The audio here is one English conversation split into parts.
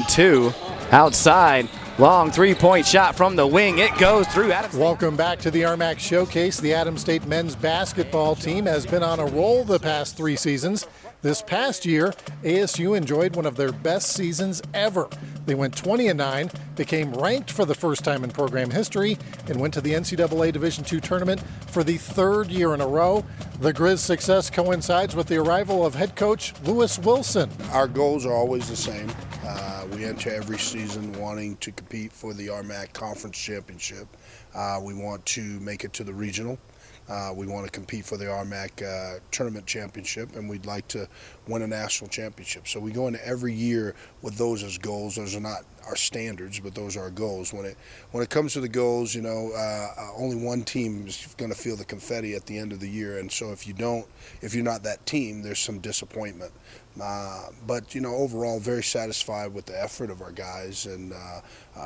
2. Outside, long three-point shot from the wing. It goes through. Welcome back to the RMAC Showcase. The Adams State men's basketball team has been on a roll the past 3 seasons. This past year, ASU enjoyed one of their best seasons ever. They went 20-9, became ranked for the first time in program history, and went to the NCAA Division II tournament for the 3rd year in a row. The Grizz success coincides with the arrival of head coach Lewis Wilson. Our goals are always the same. We enter every season wanting to compete for the RMAC Conference Championship. We want to make it to the regional. We want to compete for the RMAC Tournament Championship, and we'd like to win a national championship. So we go into every year with those as goals. Those are not our standards, but those are our goals. When it comes to the goals, you know, only one team is going to feel the confetti at the end of the year, and so if you're not that team, there's some disappointment. But you know, overall, very satisfied with the effort of our guys, and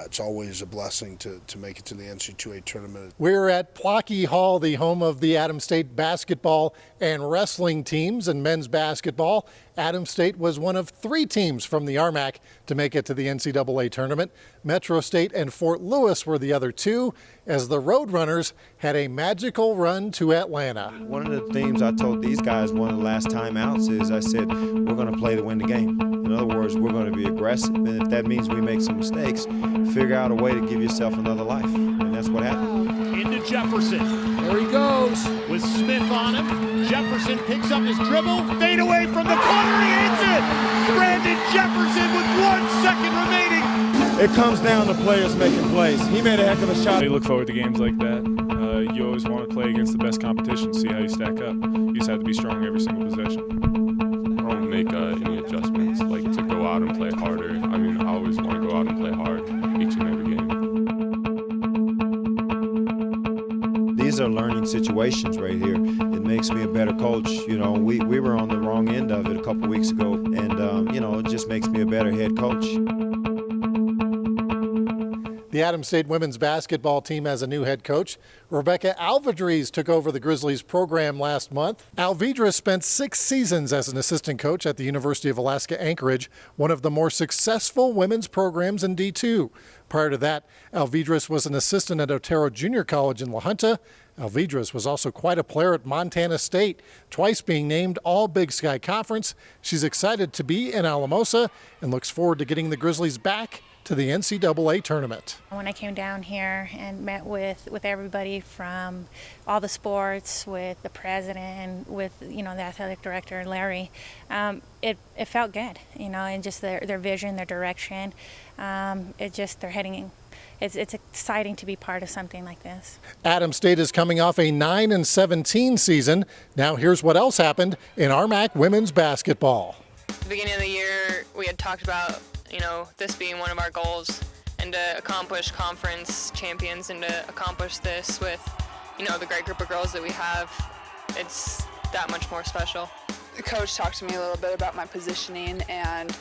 it's always a blessing to make it to the NCAA tournament. We're at Plocky Hall, the home of the Adams State basketball and wrestling teams and men's basketball. Adams State was one of 3 teams from the RMAC to make it to the NCAA tournament. Metro State and Fort Lewis were the other 2, as the Roadrunners had a magical run to Atlanta. One of the themes I told these guys one of the last timeouts is I said, we're going to play to win the game. In other words, we're going to be aggressive, and if that means we make some mistakes, figure out a way to give yourself another life, and that's what happened. Into Jefferson. There he goes. With Smith on him. Jefferson picks up his dribble. Fade away from the corner. He hits it. Brandon Jefferson with 1 second remaining. It comes down to players making plays. He made a heck of a shot. You look forward to games like that. You always want to play against the best competition, see how you stack up. You just have to be strong every single possession. I don't make any adjustments, like to go out and play harder. I mean, I always want to go out and play hard each and every game. These are learning situations right here. It makes me a better coach. You know, we were on the wrong end of it a couple weeks ago, and you know, it just makes me a better head coach. The Adams State women's basketball team has a new head coach. Rebecca Alvidrez took over the Grizzlies program last month. Alvidrez spent 6 seasons as an assistant coach at the University of Alaska Anchorage, one of the more successful women's programs in D2. Prior to that, Alvidrez was an assistant at Otero Junior College in La Junta. Alvidrez was also quite a player at Montana State, twice being named All Big Sky Conference. She's excited to be in Alamosa and looks forward to getting the Grizzlies back to the NCAA tournament. When I came down here and met with everybody from all the sports, with the president, with, you know, the athletic director, Larry, it felt good, you know, and just their vision, their direction. They're heading. It's exciting to be part of something like this. Adams State is coming off a 9-17 season. Now here's what else happened in RMAC women's basketball. At the beginning of the year, we had talked about, you know, this being one of our goals, and to accomplish conference champions and to accomplish this with, you know, the great group of girls that we have, it's that much more special. The coach talked to me a little bit about my positioning and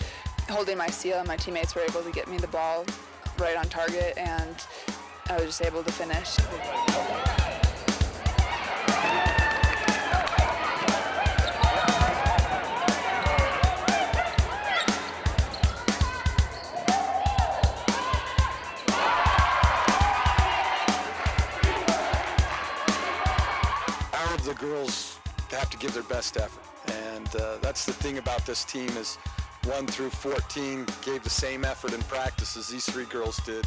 holding my seal, and my teammates were able to get me the ball right on target, and I was just able to finish. The girls have to give their best effort, and that's the thing about this team is 1 through 14 gave the same effort in practice as these 3 girls did.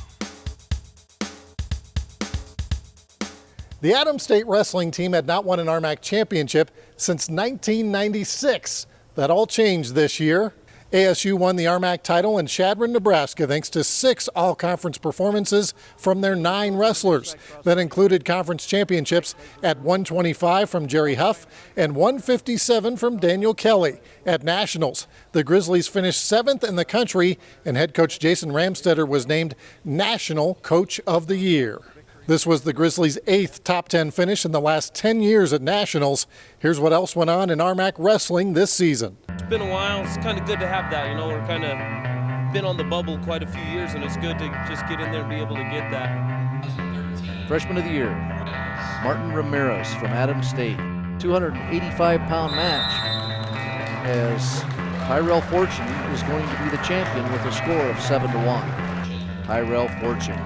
The Adams State wrestling team had not won an RMAC championship since 1996. That all changed this year. ASU won the RMAC title in Chadron, Nebraska, thanks to 6 all-conference performances from their 9 wrestlers. That included conference championships at 125 from Jerry Huff and 157 from Daniel Kelly. At Nationals, the Grizzlies finished 7th in the country, and head coach Jason Ramstetter was named National Coach of the Year. This was the Grizzlies' 8th top 10 finish in the last 10 years at Nationals. Here's what else went on in RMAC wrestling this season. It's been a while. It's kind of good to have that. You know, we're kind of been on the bubble quite a few years, and it's good to just get in there and be able to get that. Freshman of the year, Martin Ramirez from Adams State. 285-pound match as Tyrell Fortune is going to be the champion with a score of 7-1. Tyrell Fortune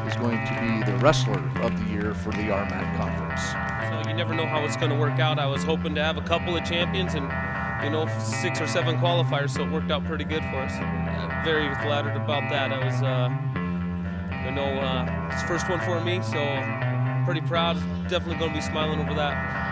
is going to be the wrestler of the year for the RMAC conference. So you never know how it's going to work out. I was hoping to have a couple of champions and 6 or 7 qualifiers, so it worked out pretty good for us. Very flattered about that. I was, it's the first one for me, so pretty proud. Definitely going to be smiling over that.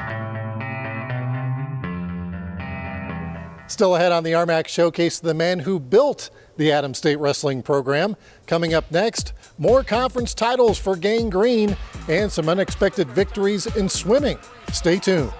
Still ahead on the RMAC Showcase, the men who built the Adams State Wrestling program. Coming up next, more conference titles for Gang Green and some unexpected victories in swimming. Stay tuned.